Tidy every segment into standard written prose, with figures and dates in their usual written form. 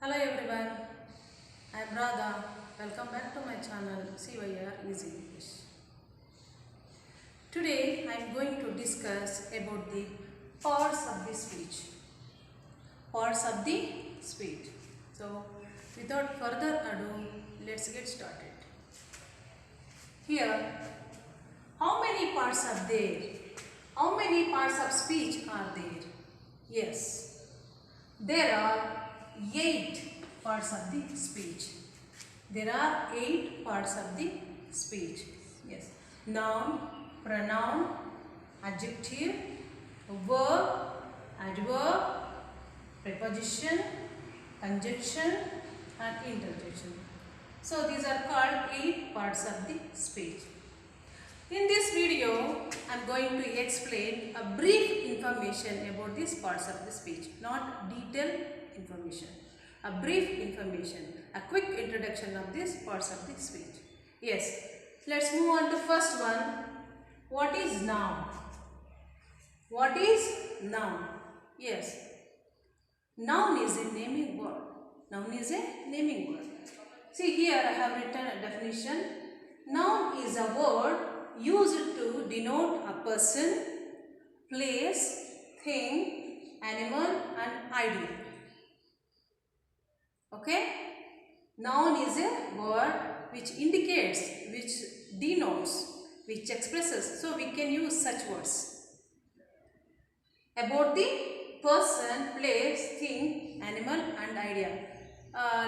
Hello everyone, I am Radha. Welcome back to my channel CYR Easy English. Today I am going to discuss about the parts of the speech. Parts of the speech. So without further ado, let's get started. Here, how many parts are there? How many parts of speech are there? Yes, there are 8 parts of the speech. There are 8 parts of the speech. Yes. Noun, pronoun, adjective, verb, adverb, preposition, conjunction and interjection. So these are called 8 parts of the speech. In this video, I am going to explain a brief information about these parts of the speech, not detailed information. A brief information, a quick introduction of these parts of the speech. Yes, let's move on to first one. What is noun? What is noun? Yes, noun is a naming word. Noun is a naming word. See here I have written a definition. Noun is a word used to denote a person, place, thing, animal and idea. Okay? Noun is a word which indicates, which denotes, which expresses. So we can use such words about the person, place, thing, animal and idea.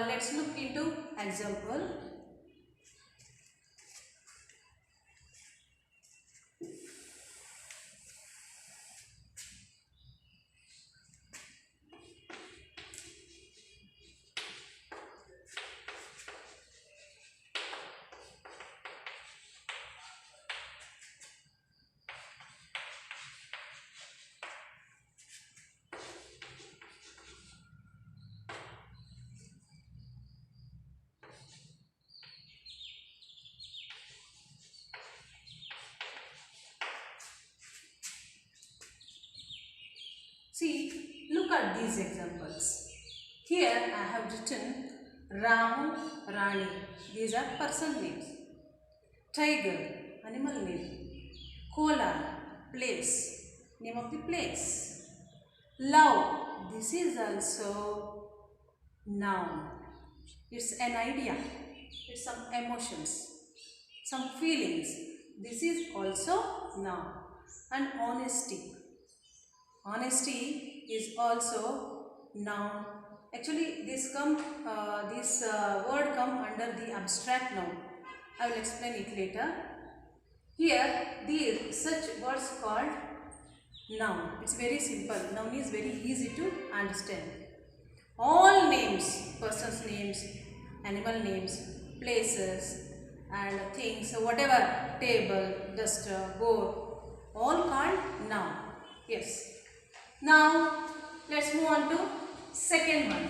Let's look into example. See, look at these examples. Here I have written Ramu, Rani. These are person names. Tiger, animal name. Kolar, place, name of the place. Love, this is also noun. It's an idea. It's some emotions, some feelings. This is also noun. And honesty. Honesty is also noun. Actually, this word come under the abstract noun. I will explain it later. Here, these such words called noun. It's very simple. Noun is very easy to understand. All names, persons' names, animal names, places, and things, whatever, table, duster, board, all called noun. Yes. Now, let's move on to second one.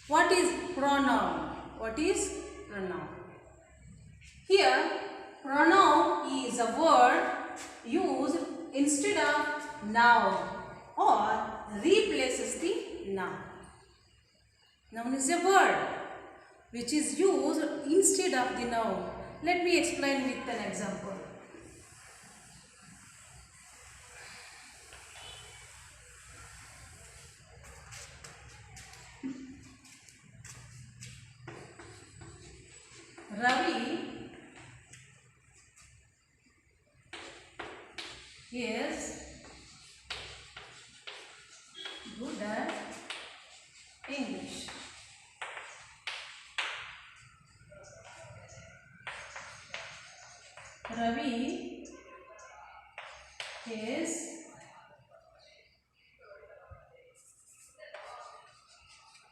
What is pronoun? What is pronoun? Here, pronoun is a word used instead of noun or replaces the noun. Noun is a word which is used instead of the noun. Let me explain with an example. Ravi is good at English.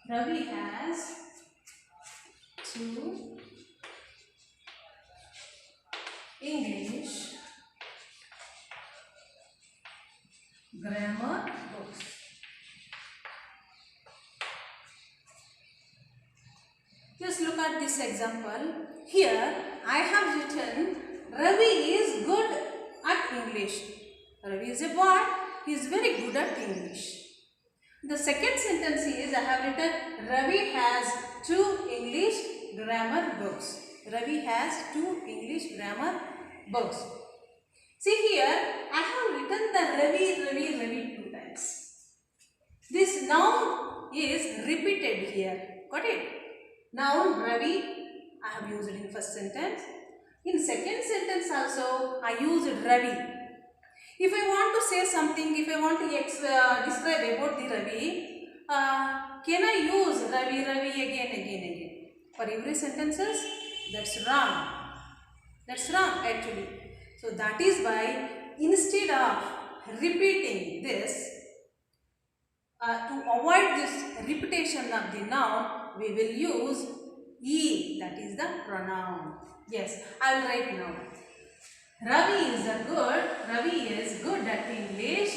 Ravi has 2 English grammar books. Just look at this example. Here I have written Ravi is good at English. Ravi is a boy. He is very good at English. The second sentence is, I have written, Ravi has 2 English grammar books. Ravi has 2 English grammar books. See here, I have written the Ravi 2 times. This noun is repeated here. Got it? Noun Ravi I have used in first sentence. In second sentence also I used Ravi. If I want to say something, if I want to describe about the Ravi, can I use Ravi again? For every sentences? That's wrong. That's wrong actually. So that is why instead of repeating this, to avoid this repetition of the noun, we will use E, that is the pronoun. Yes, I will write now. Ravi is good at English.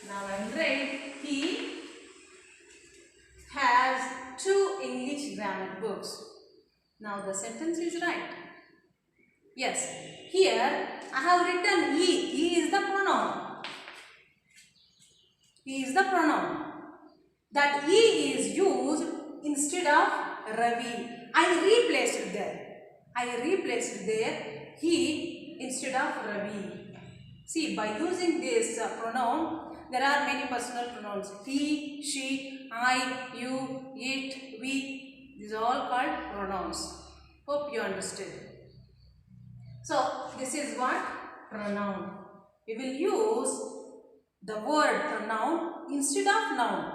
Now I will write, he has 2 English grammar books. Now the sentence is right. Yes, here I have written E. E is the pronoun. E is the pronoun. That E is used instead of Ravi. I replaced there he instead of Ravi. See, by using this pronoun, there are many personal pronouns. He, she, I, you, it, we. These are all called pronouns. Hope you understood. So, this is what? Pronoun. We will use the word pronoun instead of noun.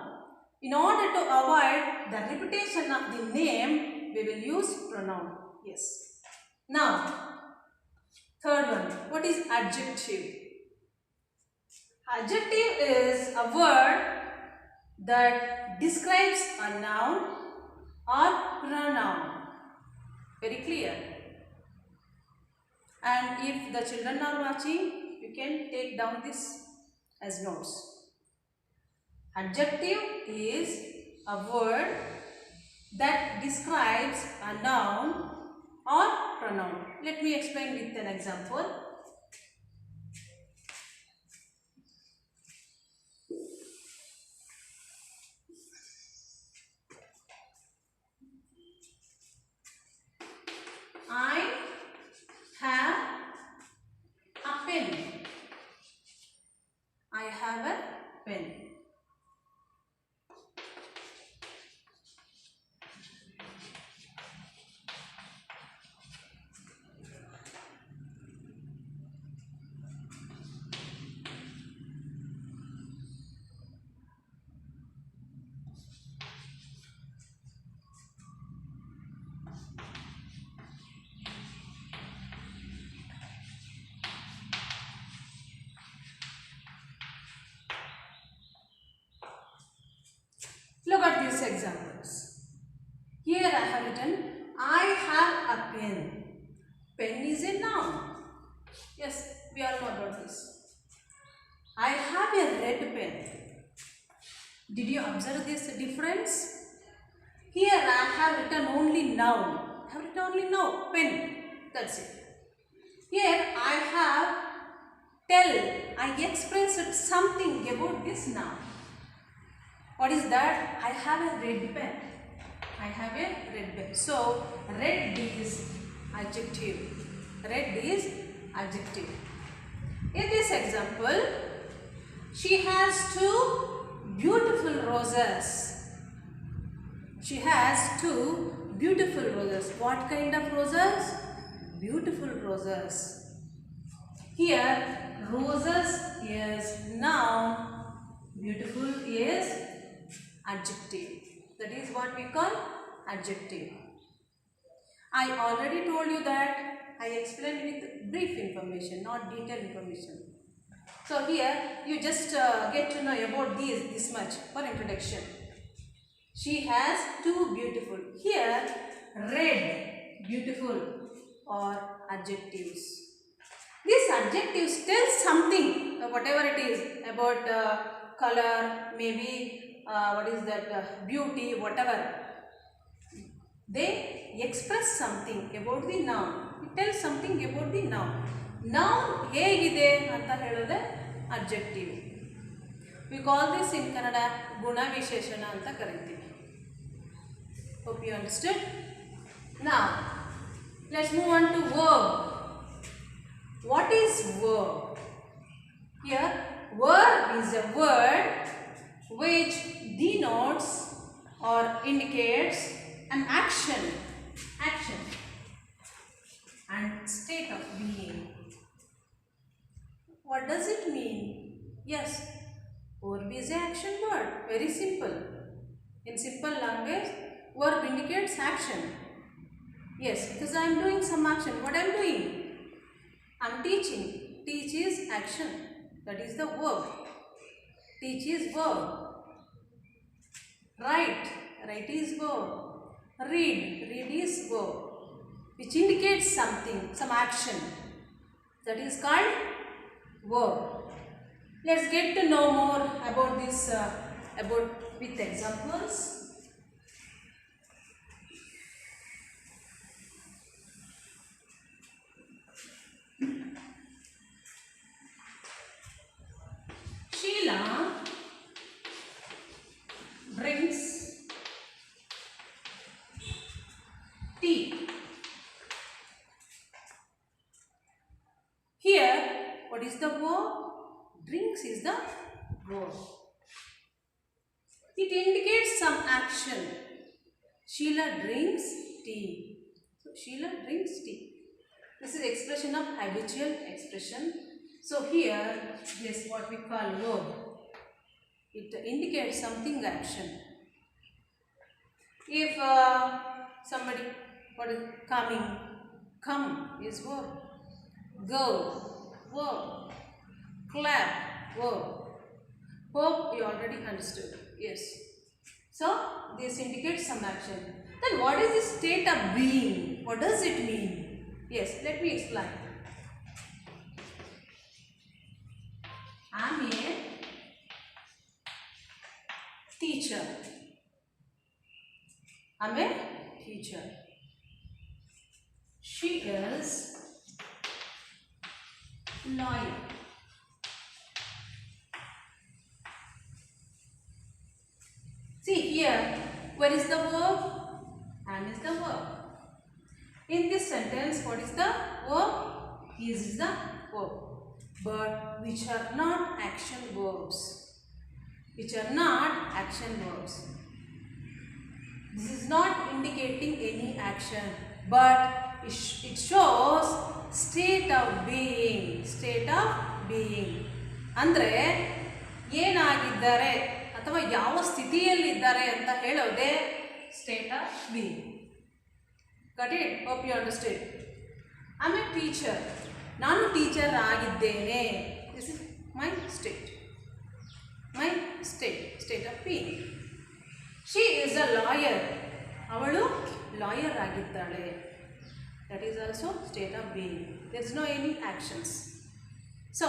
In order to avoid the repetition of the name, we will use pronoun. Yes. Now, third one. What is adjective? Adjective is a word that describes a noun or pronoun. Very clear. And if the children are watching, you can take down this as notes. Adjective is a word that describes a noun or pronoun. Let me explain with an example. I have a pen. I have a pen. Look at these examples. Here I have written, I have a pen. Pen is a noun. Yes, we all know about this. I have a red pen. Did you observe this difference? Here I have written only noun. I have written only noun, pen. That's it. Here I have I expressed something about this noun. What is that? I have a red pen. I have a red pen. So, red is adjective. Red is adjective. In this example, she has 2 beautiful roses. She has 2 beautiful roses. What kind of roses? Beautiful roses. Here, roses is noun. Beautiful is adjective. That is what we call adjective. I already told you that I explained with brief information, not detailed information. So here you just get to know about this much for introduction. She has 2 beautiful. Here red, beautiful or adjectives. These adjectives tell something, whatever it is, about color, maybe what is that, beauty, whatever. They express something about the noun. It tells something about the noun. Noun hegide anta helode adjective. We call this in Kannada Guna Visheshana anta kareeತೀವಿ. Hope you understood. Now let's move on to verb. What is verb? Here verb is a word which denotes or indicates an action and state of being. What does it mean? Yes, verb is an action word. Very simple. In simple language, verb indicates action. Yes, because I am doing some action. What I am doing? I am teaching. Teach is action. That is the verb. Teach is verb. Write. Write is verb. Read. Read is verb. Which indicates something, some action. That is called verb. Let's get to know more about this with examples. Sheila drinks tea. Here, what is the verb? Drinks is the verb. It indicates some action. Sheila drinks tea. So, Sheila drinks tea. This is expression of habitual expression. So, here, this what we call verb. It indicates something action. If somebody, what is coming? Come is verb. Go, verb. Clap, verb. Hope you already understood. Yes. So, this indicates some action. Then what is the state of being? What does it mean? Yes, let me explain. I am a teacher. I am a teacher. She is lawyer. See here, where is the verb? Am is the verb. In this sentence, what is the verb? Is the verb. But which are not action verbs. Which are not action verbs. This is not indicating any action, but it shows state of being. State of being. ಅಂದ್ರೆ ಏನಾಗಿದ್ದಾರೆ ಅಥವಾ ಯಾವ ಸ್ಥಿತಿಯಲ್ಲಿದ್ದಾರೆ ಅಂತ ಹೇಳೋದೇ state of being. Got it? Hope you understood. I am a teacher. ನಾನು teacher ಆಗಿದ್ದೇನೆ. This is my state. My state of being. She is a lawyer. ಅವಳು lawyer ಆಗಿದ್ದಾಳೆ. That is also state of being. There is no any actions. So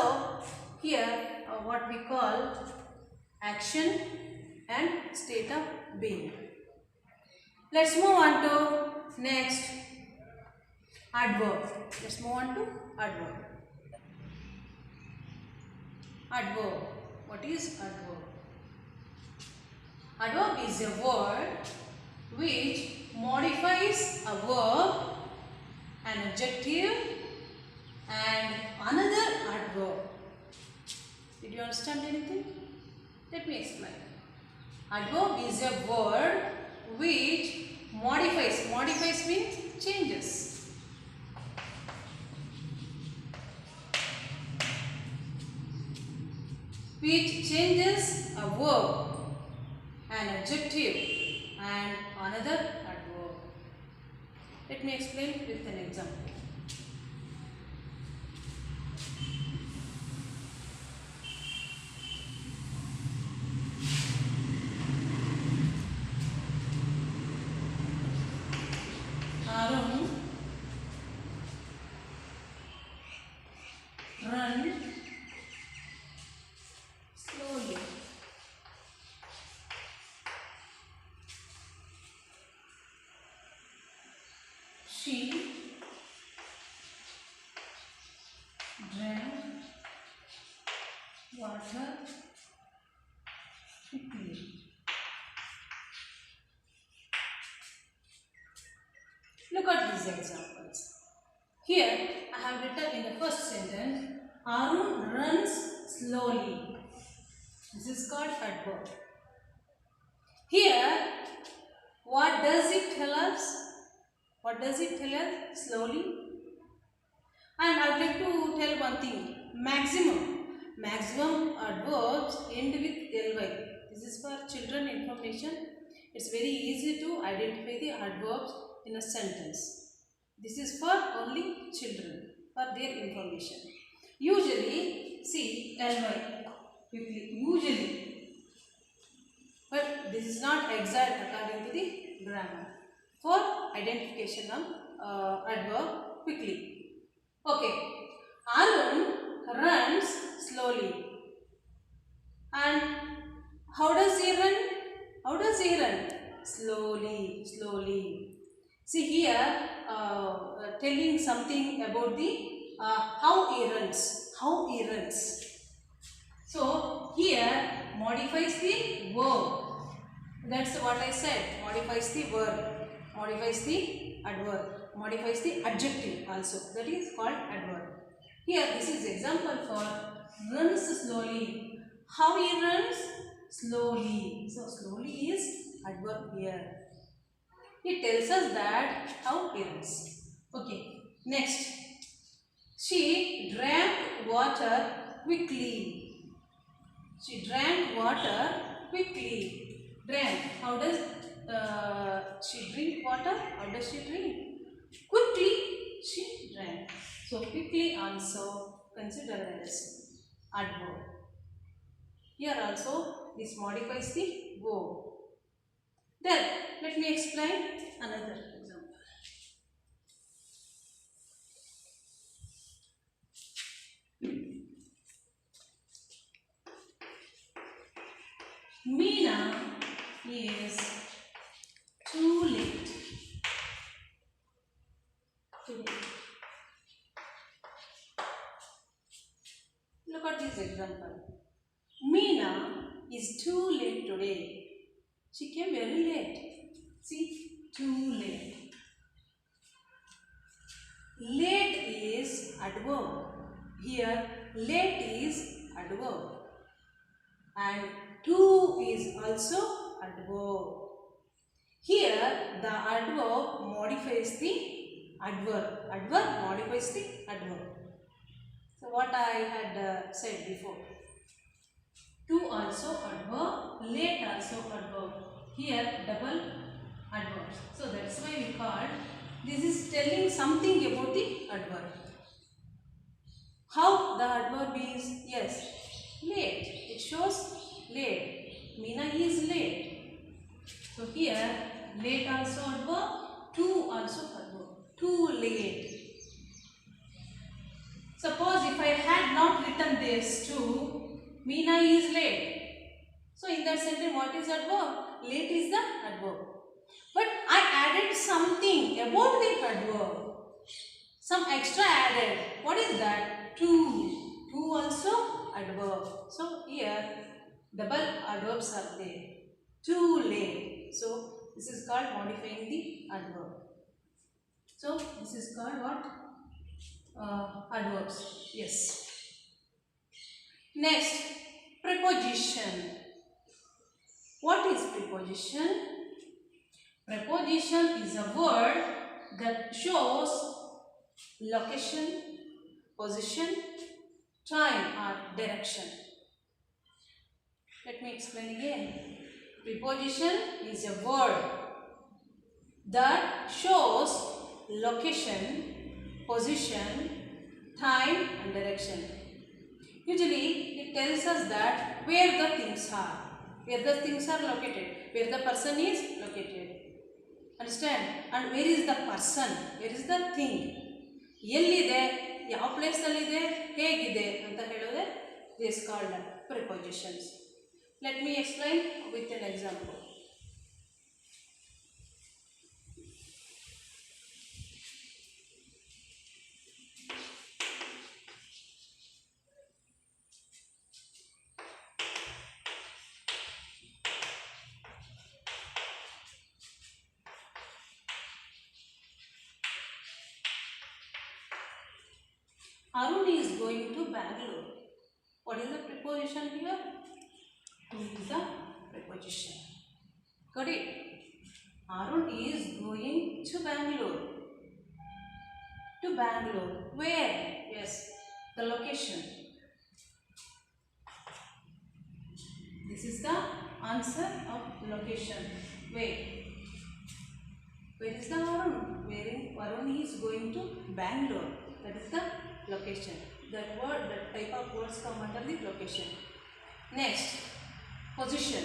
here what we call action and state of being. Let's move on to next adverb. Let's move on to adverb. Adverb. What is adverb? Adverb is a word which modifies a verb, an adjective and another adverb. Did you understand anything? Let me explain. Adverb is a word which modifies. Modifies means changes. Which changes a verb, an adjective and another adverb. Let me explain with an example. Arun run slowly. She drank water Look at these examples. Here I have written in the first sentence, Arun runs slowly. This is called adverb. Here, what does it tell us? What does it tell us? Slowly. And I would like to tell one thing. Maximum adverbs end with ly. This is for children information. It's very easy to identify the adverbs in a sentence. This is for only children, for their information. Usually, see ly quickly. Usually, but this is not exact according to the grammar. For identification of adverb quickly. Okay, Arun runs slowly. And how does he run? How does he run? Slowly, slowly. See here, telling something about the how he runs. How he runs. So here modifies the verb. That's what I said. Modifies the verb. Modifies the adverb. Modifies the adjective also. That is called adverb. Here this is example for runs slowly. How he runs? Slowly. So slowly is adverb here. It tells us that how he runs. Okay. Next. She drank water quickly. She drank water quickly. Drank. How does she drink water? How does she drink? Quickly she drank. So quickly also considered as adverb. Here also this modifies the verb. Then let me explain another example. Meena is too late today. Look at this example. Meena is too late today. She came very late. See, too late. Late is adverb. Here, late is adverb. And too is also adverb. Here, the adverb modifies the adverb. Adverb modifies the adverb. So, what I had said before. Too also adverb, late also adverb. Here, double adverb. So, that's why we called this is telling something about the adverb. How the adverb is? Yes, late. It shows late. Meena is late. So, here, late also adverb, too also adverb. Too late. Suppose if I had not written this too, Meena is late. So in that sentence, what is adverb? Late is the adverb. But I added something about the adverb. Some extra added. What is that? Too. Too also adverb. So here double adverbs are there. Too late. So this is called modifying the adverb. So this is called what? Adverbs. Yes. Next, preposition. What is preposition? Preposition is a word that shows location, position, time or direction. Let me explain again. Preposition is a word that shows location, position, time and direction. Usually it tells us that where the things are located, where the person is located. Understand? And where is the person? Where is the thing? ಎಲ್ಲಿದೆ, ಯಾವ place ಅಲ್ಲಿ ಇದೆ, ಹೇಗಿದೆ ಅಂತ ಹೇಳಿದ್ರೆ this is called prepositions. Let me explain with an example. Arun is going to Bangalore. What is the preposition here? To is the preposition. Got it? Arun is going to Bangalore. To Bangalore. Where? Yes, the location. This is the answer of location. Where? Where is the Arun? Arun is going to Bangalore. That is the location. That type of words come under the location. Next, position.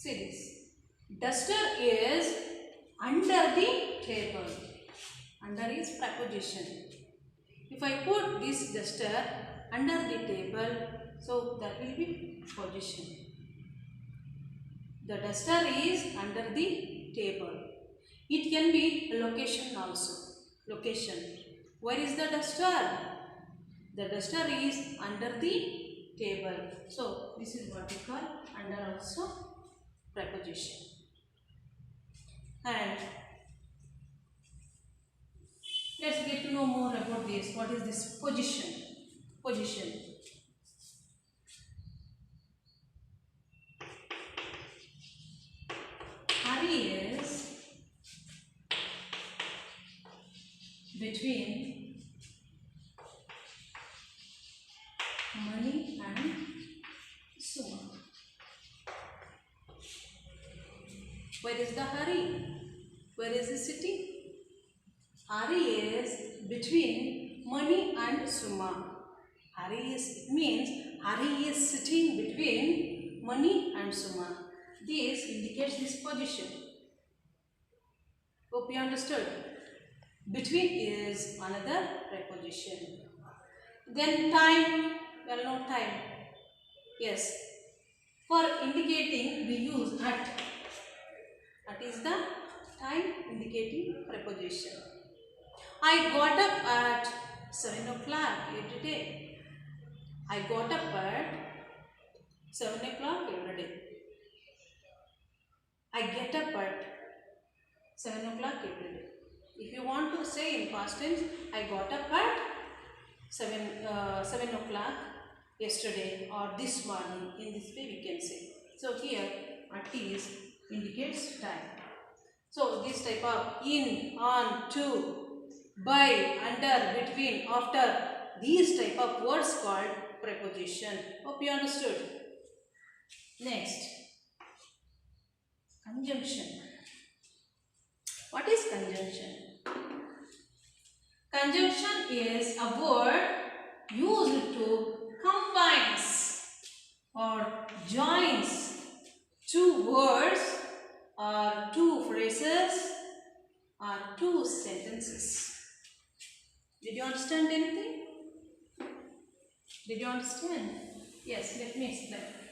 See this. Duster is under the table. Under is preposition. If I put this duster under the table, so that will be position. The duster is under the table. It can be a location also. Location. Where is the duster? The duster is under the table. So this is what we call under also preposition. And let's get to know more about this. What is this position? Position. Hari is between Mani and Suma. Where is the Hari? Where is he sitting? Hari is between Mani and Suma. It means Hari is sitting between Mani and Suma. This indicates this position. Hope you understood. Between is another preposition. Then time, well known time. Yes. For indicating we use at. At is the time indicating preposition. I got up at 7 o'clock every day. I got up at 7 o'clock every day. I get up at 7 o'clock every day. If you want to say in past tense, I got up at 7 o'clock yesterday or this morning. In this way we can say. So here at is indicates time. So this type of in, on, to, by, under, between, after, these type of words called preposition. Hope you understood. Next, conjunction. What is conjunction? Conjunction is a word used to combines or joins two words or two phrases or two sentences. Did you understand anything? Did you understand? Yes, let me explain.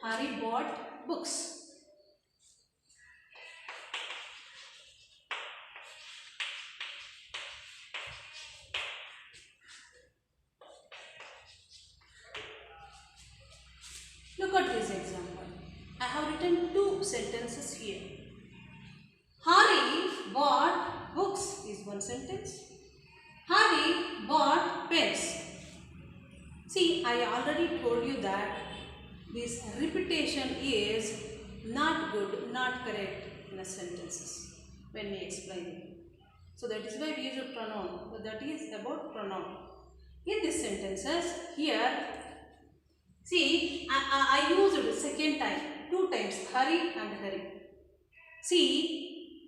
Hari bought books. Look at this example. I have written two sentences here. Hari bought books is one sentence. Hari bought pens. See, I already told you that this repetition is not good, not correct in the sentences when we explain it. So that is why we use a pronoun. So that is about pronoun. In these sentences, here, see, I used it second time, two times, Hari and Hari. See,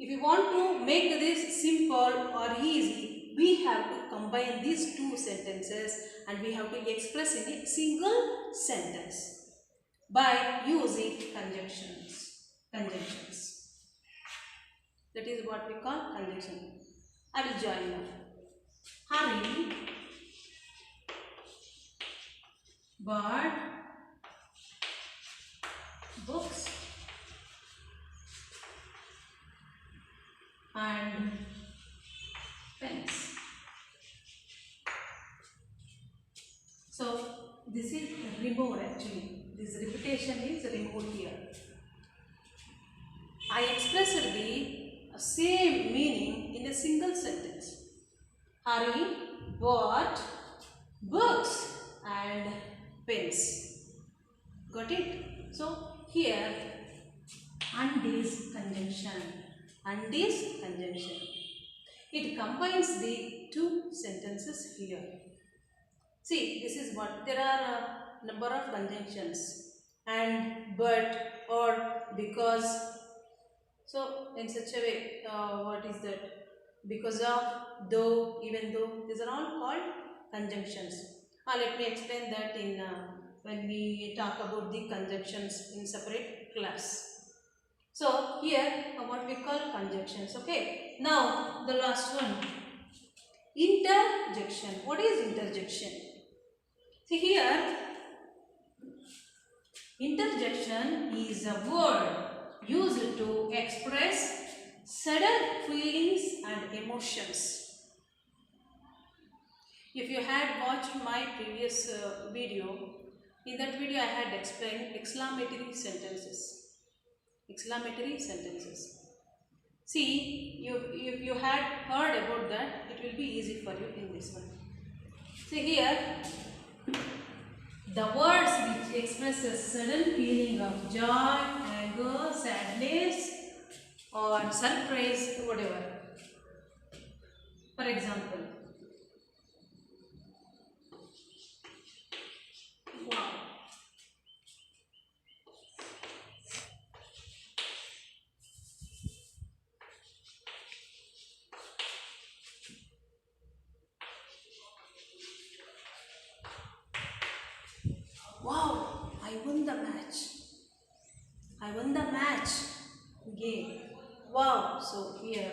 if you want to make this simple or easy, we have to combine these two sentences and we have to express in a single sentence. by using conjunctions. That is what we call conjunction. I will join now. Hurry, bird, books, and pens. So this is removed actually. This repetition is removed here. I expressed the same meaning in a single sentence. Hurry bought books and pens. Got it? So here and is conjunction. And is conjunction. It combines the two sentences here. See, this is what there are a number of conjunctions and, but, or, because. So in such a way, what is that? Because of, though, even though, these are all called conjunctions. Let me explain that in when we talk about the conjunctions in separate class. So here what we call conjunctions. Okay. Now the last one, interjection. What is interjection? See here, interjection is a word used to express sudden feelings and emotions. If you had watched my previous video, in that video I had explained exclamatory sentences. Exclamatory sentences. See, if you had heard about that, it will be easy for you in this one. See here, the words which express a sudden feeling of joy, anger, sadness, or surprise, whatever. For example, wow. Wow, I won the match. I won the match game. Wow. So here,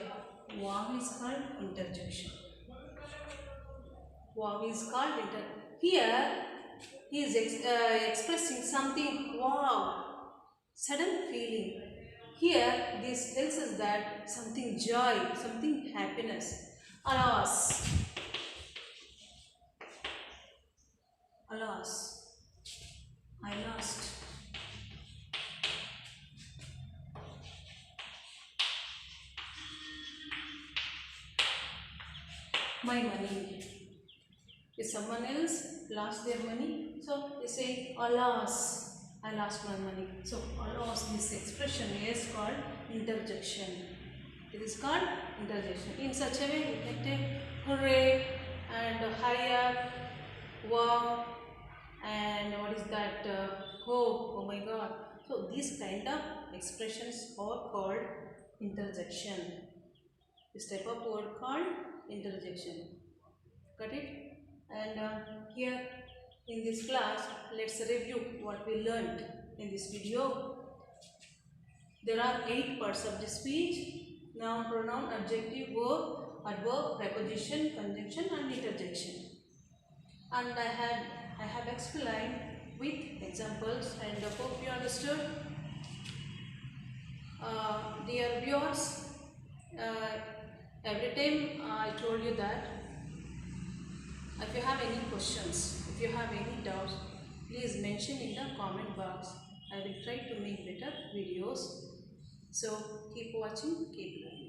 wow is called interjection. Wow is called Here, he is expressing something, wow, sudden feeling. Here, this tells us that something joy, something happiness. Alas, alas, I lost. My money. If someone else lost their money, so they say, alas, I lost my money. So, alas, this expression is called interjection. It is called interjection. In such a way, we can take hooray and hurry, wow, and what is that? Oh my God. So, these kind of expressions are called interjection. This type of word called interjection. Got it? And here in this class, let's review what we learned in this video. There are 8 parts of the speech: noun, pronoun, adjective, verb, adverb, preposition, conjunction, and interjection. And I have explained with examples, and I hope you understood. Dear viewers, every time I told you that if you have any questions, if you have any doubts, please mention in the comment box. I will try to make better videos. So keep watching, keep learning.